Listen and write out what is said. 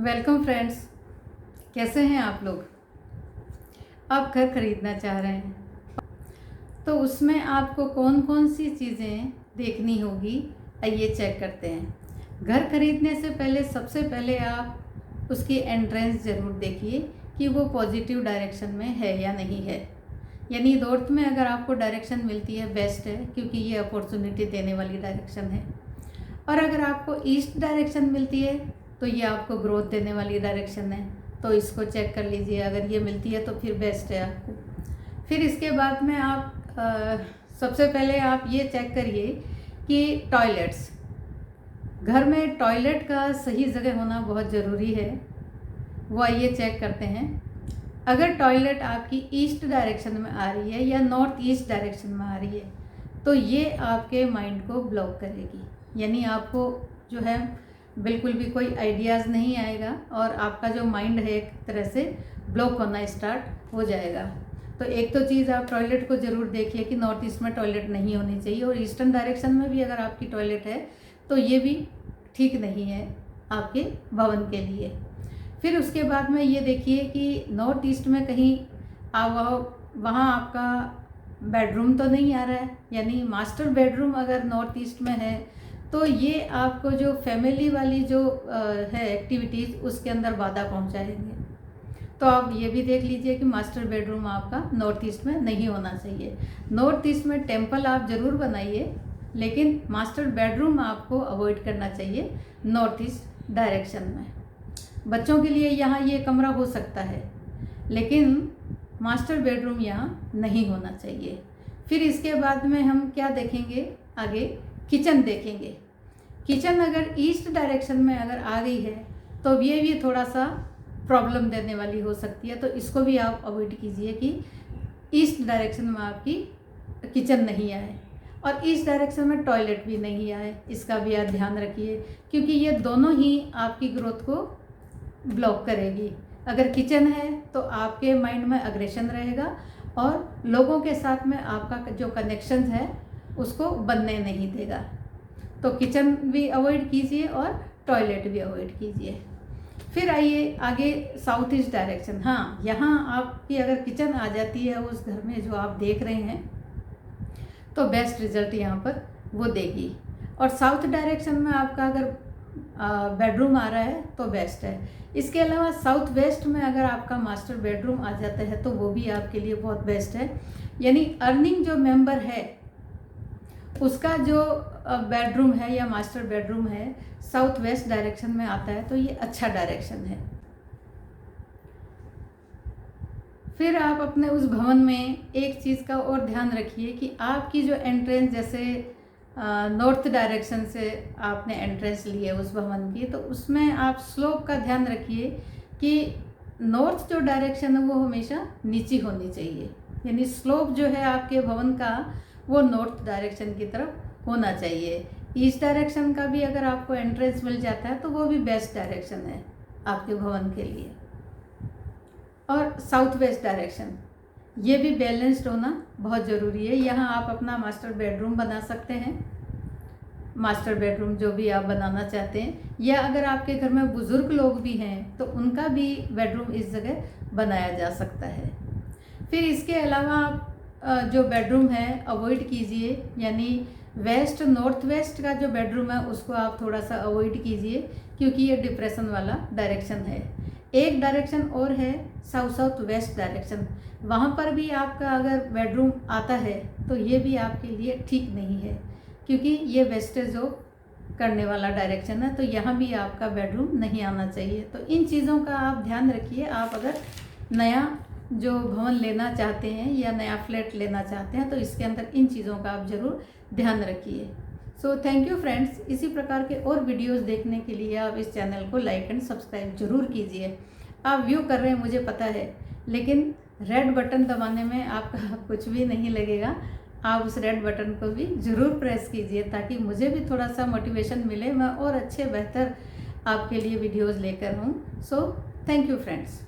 Welcome friends, कैसे हैं आप लोग। आप घर खरीदना चाह रहे हैं तो उसमें आपको कौन कौन सी चीज़ें देखनी होगी, आइए चेक करते हैं। घर खरीदने से पहले सबसे पहले आप उसकी एंट्रेंस ज़रूर देखिए कि वो पॉजिटिव डायरेक्शन में है या नहीं है। यानी नॉर्थ में अगर आपको डायरेक्शन मिलती है बेस्ट है, क्योंकि ये अपॉर्चुनिटी देने वाली डायरेक्शन है। और अगर आपको ईस्ट डायरेक्शन मिलती है तो ये आपको ग्रोथ देने वाली डायरेक्शन है, तो इसको चेक कर लीजिए। अगर ये मिलती है तो फिर बेस्ट है आपको। फिर इसके बाद में आप सबसे पहले आप ये चेक करिए कि टॉयलेट्स, घर में टॉयलेट का सही जगह होना बहुत ज़रूरी है। वो आइए चेक करते हैं। अगर टॉयलेट आपकी ईस्ट डायरेक्शन में आ रही है या नॉर्थ ईस्ट डायरेक्शन में आ रही है तो ये आपके माइंड को ब्लॉक करेगी। यानी आपको जो है बिल्कुल भी कोई आइडियाज़ नहीं आएगा और आपका जो माइंड है एक तरह से ब्लॉक होना स्टार्ट हो जाएगा। तो एक तो चीज़ आप टॉयलेट को ज़रूर देखिए कि नॉर्थ ईस्ट में टॉयलेट नहीं होनी चाहिए, और ईस्टर्न डायरेक्शन में भी अगर आपकी टॉयलेट है तो ये भी ठीक नहीं है आपके भवन के लिए। फिर उसके बाद में ये देखिए कि नॉर्थ ईस्ट में कहीं वहाँ आपका बेडरूम तो नहीं आ रहा है, यानी मास्टर बेडरूम अगर नॉर्थ ईस्ट में है तो ये आपको जो फैमिली वाली जो है एक्टिविटीज़ उसके अंदर बाधा पहुंचाएंगे। तो आप ये भी देख लीजिए कि मास्टर बेडरूम आपका नॉर्थ ईस्ट में नहीं होना चाहिए। नॉर्थ ईस्ट में टेंपल आप ज़रूर बनाइए, लेकिन मास्टर बेडरूम आपको अवॉइड करना चाहिए नॉर्थ ईस्ट डायरेक्शन में। बच्चों के लिए यहाँ ये कमरा हो सकता है, लेकिन मास्टर बेडरूम यहाँ नहीं होना चाहिए। फिर इसके बाद में हम क्या देखेंगे, आगे किचन देखेंगे। किचन अगर ईस्ट डायरेक्शन में अगर आ गई है तो ये भी थोड़ा सा प्रॉब्लम देने वाली हो सकती है, तो इसको भी आप अवॉइड कीजिए कि ईस्ट डायरेक्शन में आपकी किचन नहीं आए और ईस्ट डायरेक्शन में टॉयलेट भी नहीं आए। इसका भी आप ध्यान रखिए, क्योंकि ये दोनों ही आपकी ग्रोथ को ब्लॉक करेगी। अगर किचन है तो आपके माइंड में अग्रेशन रहेगा और लोगों के साथ में आपका जो कनेक्शन है उसको बनने नहीं देगा। तो किचन भी अवॉइड कीजिए और टॉयलेट भी अवॉइड कीजिए। फिर आइए आगे साउथ ईस्ट डायरेक्शन। हाँ, यहाँ आपकी अगर किचन आ जाती है उस घर में जो आप देख रहे हैं तो बेस्ट रिजल्ट यहाँ पर वो देगी। और साउथ डायरेक्शन में आपका अगर बेडरूम आ रहा है तो बेस्ट है। इसके अलावा साउथ वेस्ट में अगर आपका मास्टर बेडरूम आ जाता है तो वो भी आपके लिए बहुत बेस्ट है। यानी अर्निंग जो मेंबर है उसका जो बेडरूम है या मास्टर बेडरूम है साउथ वेस्ट डायरेक्शन में आता है तो ये अच्छा डायरेक्शन है। फिर आप अपने उस भवन में एक चीज़ का और ध्यान रखिए कि आपकी जो एंट्रेंस, जैसे नॉर्थ डायरेक्शन से आपने एंट्रेंस ली है उस भवन की, तो उसमें आप स्लोप का ध्यान रखिए कि नॉर्थ जो डायरेक्शन है वो हमेशा नीची होनी चाहिए। यानी स्लोप जो है आपके भवन का वो नॉर्थ डायरेक्शन की तरफ होना चाहिए। ईस्ट डायरेक्शन का भी अगर आपको एंट्रेंस मिल जाता है तो वो भी बेस्ट डायरेक्शन है आपके भवन के लिए। और साउथ वेस्ट डायरेक्शन, ये भी बैलेंस्ड होना बहुत ज़रूरी है। यहाँ आप अपना मास्टर बेडरूम बना सकते हैं, मास्टर बेडरूम जो भी आप बनाना चाहते हैं, या अगर आपके घर में बुज़ुर्ग लोग भी हैं तो उनका भी बेडरूम इस जगह बनाया जा सकता है। फिर इसके अलावा आप जो बेडरूम है अवॉइड कीजिए, यानी वेस्ट नॉर्थ वेस्ट का जो बेडरूम है उसको आप थोड़ा सा अवॉइड कीजिए, क्योंकि ये डिप्रेशन वाला डायरेक्शन है। एक डायरेक्शन और है साउथ साउथ वेस्ट डायरेक्शन, वहाँ पर भी आपका अगर बेडरूम आता है तो ये भी आपके लिए ठीक नहीं है, क्योंकि ये वेस्टेज ऑफ करने वाला डायरेक्शन है, तो यहाँ भी आपका बेडरूम नहीं आना चाहिए। तो इन चीज़ों का आप ध्यान रखिए। आप अगर नया जो भवन लेना चाहते हैं या नया फ्लैट लेना चाहते हैं तो इसके अंदर इन चीज़ों का आप ज़रूर ध्यान रखिए। So thank you friends. इसी प्रकार के और वीडियोस देखने के लिए आप इस चैनल को लाइक एंड सब्सक्राइब जरूर कीजिए। आप व्यू कर रहे हैं मुझे पता है, लेकिन रेड बटन दबाने में आपका कुछ भी नहीं लगेगा। आप उस रेड बटन को भी ज़रूर प्रेस कीजिए ताकि मुझे भी थोड़ा सा मोटिवेशन मिले, मैं और अच्छे बेहतर आपके लिए वीडियोज़ लेकर हूँ। So thank you friends.